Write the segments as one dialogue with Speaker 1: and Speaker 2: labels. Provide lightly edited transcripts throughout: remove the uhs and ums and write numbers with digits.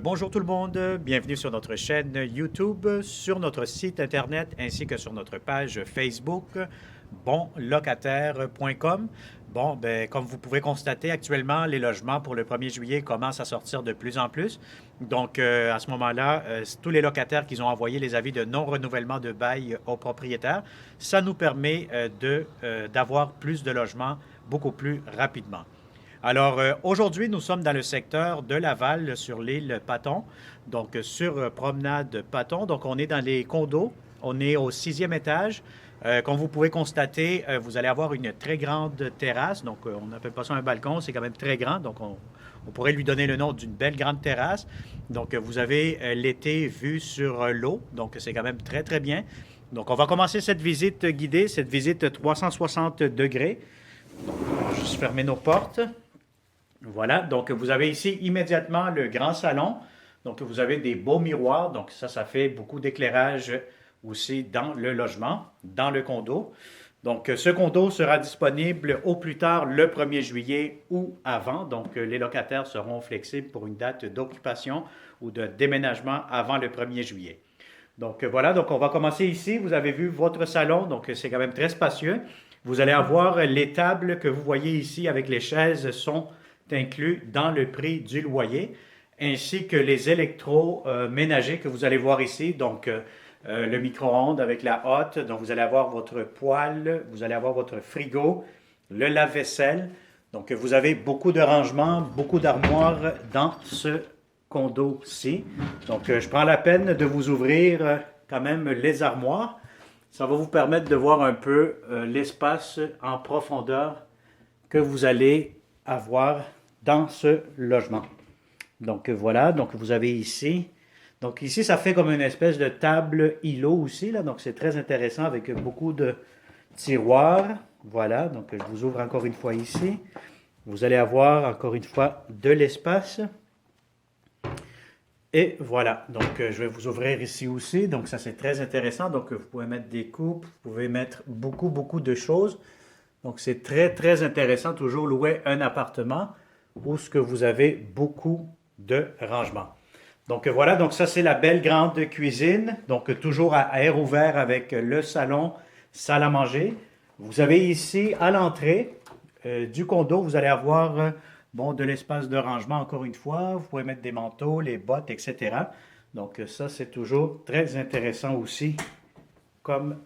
Speaker 1: Bonjour tout le monde, bienvenue sur notre chaîne YouTube, sur notre site internet ainsi que sur notre page Facebook bonlocataire.com. Comme vous pouvez constater, actuellement, les logements pour le 1er juillet commencent à sortir de plus en plus. À ce moment-là, tous les locataires qui ont envoyé les avis de non-renouvellement de bail aux propriétaires, ça nous permet d'avoir plus de logements beaucoup plus rapidement. Aujourd'hui, nous sommes dans le secteur de Laval, sur l'île Paton, sur promenade Paton. Donc, on est dans les condos. On est au 6e étage. Comme vous pouvez constater, vous allez avoir une très grande terrasse. On n'appelle pas ça un balcon, c'est quand même très grand. On pourrait lui donner le nom d'une belle grande terrasse. Vous avez l'été vue sur l'eau. Donc, c'est quand même très, très bien. Donc, on va commencer cette visite guidée, cette visite 360 degrés. On va juste fermer nos portes. Voilà, donc vous avez ici immédiatement le grand salon. Donc vous avez des beaux miroirs, donc ça fait beaucoup d'éclairage aussi dans le logement, dans le condo. Donc ce condo sera disponible au plus tard le 1er juillet ou avant. Donc les locataires seront flexibles pour une date d'occupation ou de déménagement avant le 1er juillet. Donc on va commencer ici. Vous avez vu votre salon, donc c'est quand même très spacieux. Vous allez avoir les tables que vous voyez ici avec les chaises sont inclus dans le prix du loyer, ainsi que les électroménagers que vous allez voir ici. Le micro-ondes avec la hotte. Donc, vous allez avoir votre poêle, vous allez avoir votre frigo, le lave-vaisselle. Donc, vous avez beaucoup de rangements, beaucoup d'armoires dans ce condo-ci. Je prends la peine de vous ouvrir quand même les armoires. Ça va vous permettre de voir un peu l'espace en profondeur que vous allez avoir dans ce logement. Voilà, donc vous avez ici. Donc ici, ça fait comme une espèce de table îlot aussi, là. Donc c'est très intéressant avec beaucoup de tiroirs. Voilà, donc je vous ouvre encore une fois ici. Vous allez avoir encore une fois de l'espace. Et voilà, donc je vais vous ouvrir ici aussi. Donc ça c'est très intéressant. Donc vous pouvez mettre des coupes, vous pouvez mettre beaucoup de choses. Donc c'est très très intéressant toujours louer un appartement où ce que vous avez beaucoup de rangements. Donc voilà, donc ça c'est la belle grande cuisine, donc toujours à air ouvert avec le salon, salle à manger. Vous avez ici à l'entrée du condo, vous allez avoir de l'espace de rangement encore une fois. Vous pouvez mettre des manteaux, les bottes, etc. Donc ça c'est toujours très intéressant aussi comme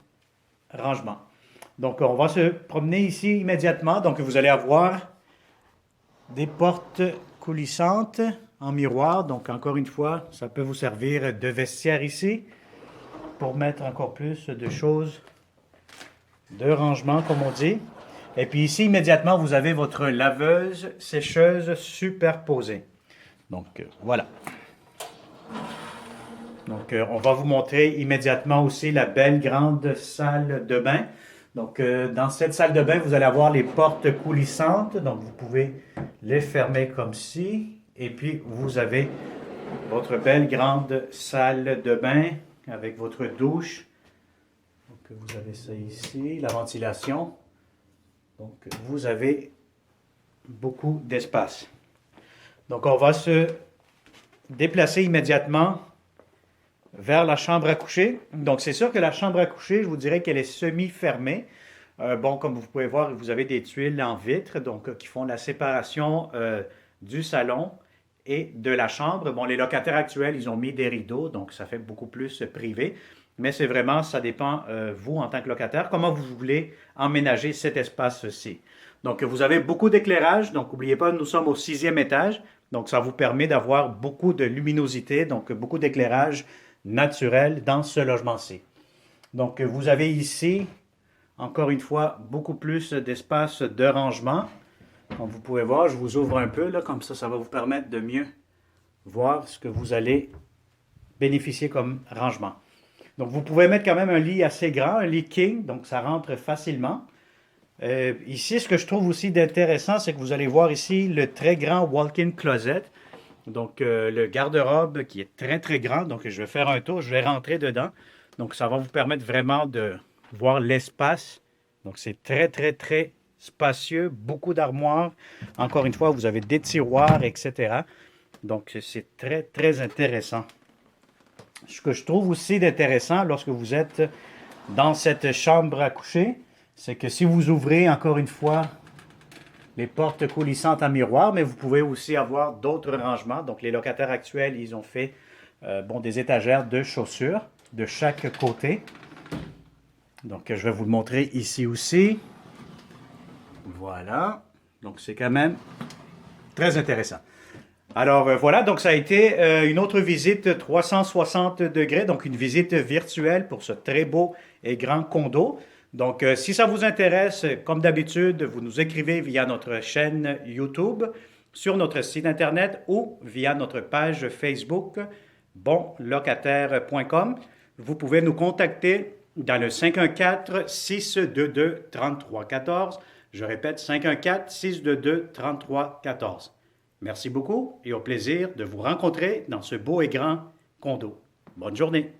Speaker 1: rangement. Donc on va se promener ici immédiatement. Donc vous allez avoir des portes coulissantes en miroir. Donc, encore une fois, ça peut vous servir de vestiaire ici pour mettre encore plus de choses de rangement, comme on dit. Et puis ici, immédiatement, vous avez votre laveuse, sécheuse superposée. Voilà. On va vous montrer immédiatement aussi la belle grande salle de bain. Dans cette salle de bain, vous allez avoir les portes coulissantes. Donc, vous pouvez les fermer comme ci. Et puis, vous avez votre belle grande salle de bain avec votre douche. Vous avez ça ici, la ventilation. Donc, vous avez beaucoup d'espace. Donc, on va se déplacer immédiatement vers la chambre à coucher. Donc, c'est sûr que la chambre à coucher, je vous dirais qu'elle est semi-fermée. Comme vous pouvez voir, vous avez des tuiles en vitre, qui font la séparation du salon et de la chambre. Les locataires actuels, ils ont mis des rideaux, donc ça fait beaucoup plus privé. Mais c'est vraiment, ça dépend, vous, en tant que locataire, comment vous voulez emménager cet espace-ci. Donc, vous avez beaucoup d'éclairage. Donc, n'oubliez pas, nous sommes au 6e étage. Donc, ça vous permet d'avoir beaucoup de luminosité, donc beaucoup d'éclairage naturel dans ce logement-ci. Donc, vous avez ici, encore une fois, beaucoup plus d'espace de rangement. Comme vous pouvez voir, je vous ouvre un peu, là, comme ça va vous permettre de mieux voir ce que vous allez bénéficier comme rangement. Donc, vous pouvez mettre quand même un lit assez grand, un lit king, donc ça rentre facilement. Ici, ce que je trouve aussi d'intéressant, c'est que vous allez voir ici le très grand walk-in closet. Donc, le garde-robe qui est très, très grand. Donc, je vais faire un tour, je vais rentrer dedans. Donc, ça va vous permettre vraiment de voir l'espace. Donc, c'est très, très, très spacieux, beaucoup d'armoires. Encore une fois, vous avez des tiroirs, etc. Donc, c'est très, très intéressant. Ce que je trouve aussi d'intéressant lorsque vous êtes dans cette chambre à coucher, c'est que si vous ouvrez encore une fois les portes coulissantes à miroir, mais vous pouvez aussi avoir d'autres rangements. Donc, les locataires actuels, ils ont fait des étagères de chaussures de chaque côté. Donc, je vais vous le montrer ici aussi. Voilà. Donc, c'est quand même très intéressant. Alors, voilà, donc ça a été une autre visite 360 degrés, donc une visite virtuelle pour ce très beau et grand condo. Donc, si ça vous intéresse, comme d'habitude, vous nous écrivez via notre chaîne YouTube, sur notre site Internet ou via notre page Facebook bonlocataire.com. Vous pouvez nous contacter dans le 514-622-3314. Je répète, 514-622-3314. Merci beaucoup et au plaisir de vous rencontrer dans ce beau et grand condo. Bonne journée.